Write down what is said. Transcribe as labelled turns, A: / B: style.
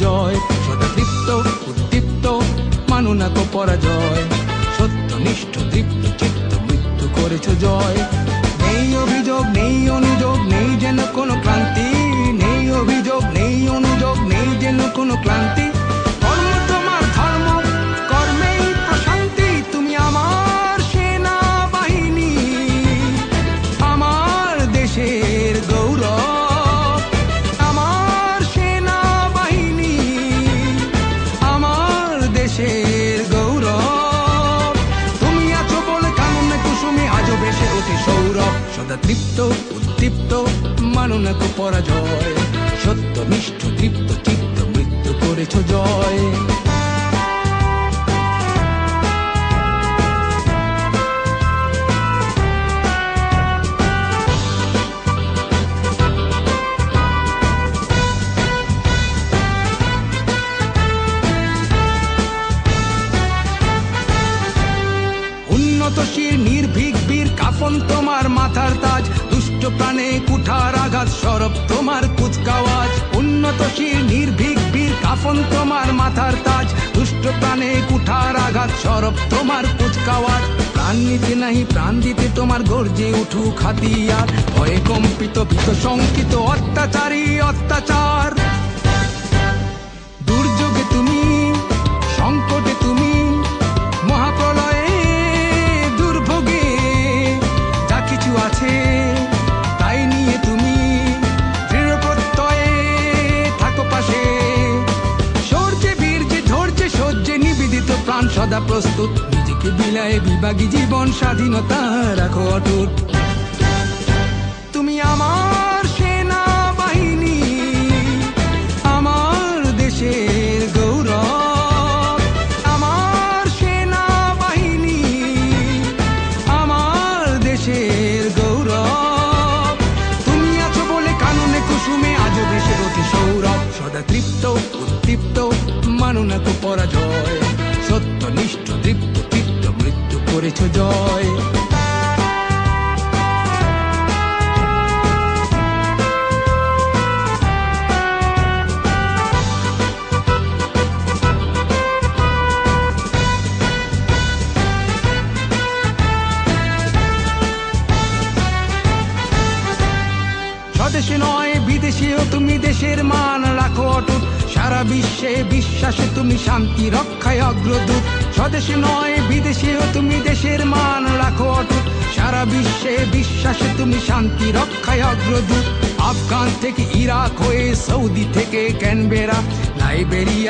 A: জয়। সদা তৃপ্ত উদ্দীপ্ত মানো না কো পরাজয়, সত্যনিষ্ঠ তৃপ্ত চিত্ত মৃত্যু করেছ জয়। নেই অভিযোগ নেই অনুযোগ নেই যেন কোনো ক্লান্তি, নেই অভিযোগ নেই অনুযোগ নেই যেন কোনো ক্লান্তি। কর্ম তোমার ধর্ম, কর্মেই প্রশান্তি। তুমি আমার সেনাবাহিনী, আমার দেশের গৌরব। আমার সেনাবাহিনী, আমার দেশের গৌরব। তুমি আছো বলে কাননে কুসুমে আজও ভেসে ওঠে সৌরভ। সদা তৃপ্ত উদ্দীপ্ত মানো না কো পরাজয়, সত্যনিষ্ঠ তৃপ্ত চিত্ত মৃত্যু করেছ জয়। উন্নতশীল নির্ভীক বীর কাফন তোমার মাথার তাজ, দুষ্ট প্রাণে কুঠার আঘাত সরব তোমার কুচকাওয়াজ। উন্নতশীল নির্ভীক বীর কাফন তোমার মাথার তাজ, দুষ্ট প্রাণে কুঠার আঘাত সরব তোমার কুচকাওয়াজ। প্রাণ নিতে নাহি প্রাণ দিতে তোমার গর্জে উঠুক হাতিয়ার, ভয়ে কম্পিত ভীত শঙ্কিত অত্যাচারী অত্যাচার। দুর্যোগে তুমি, সংকটে তুমি, মহাপ্রলয়ে দুর্ভোগে যা কিছু আছে তাই নিয়ে তুমি দৃঢ় প্রত্যয়ে থাকো পাশে। শৌর্যে বীর্যে ধৈর্যে সহ্যে নিবেদিত প্রাণ সদা প্রস্তুত, নিজেকে বিলায়ে বিভাগী জীবন স্বাধীনতা রাখো অটুট। তুমি আমার সেনাবাহিনী, আমার দেশের গৌরব। আমার সেনাবাহিনী, আমার দেশের গৌরব। তুমি আছো বলে কাননে কুসুমে আজও ভেসে ওঠে সৌরভ। সদা তৃপ্ত উদ্দীপ্ত মানো না কো পরাজয়, সত্যনিষ্ঠ তৃপ্ত চিত্ত মৃত্যু করেছ জয়। স্বদেশে নয় বিদেশেও তুমি দেশের মান রাখো অটুট, সারা বিশ্বে বিশ্বাসে তুমি শান্তি রক্ষায় অগ্রদূত। স্বদেশে নয় বিদেশেও তুমি দেশের মান রাখো অটুট, সারা বিশ্বে বিশ্বাসে তুমি শান্তি রক্ষায় অগ্রদূত। আফগান থেকে ইরাক হয়ে, সৌদি থেকে ক্যানবেরা, লাইবেরিয়া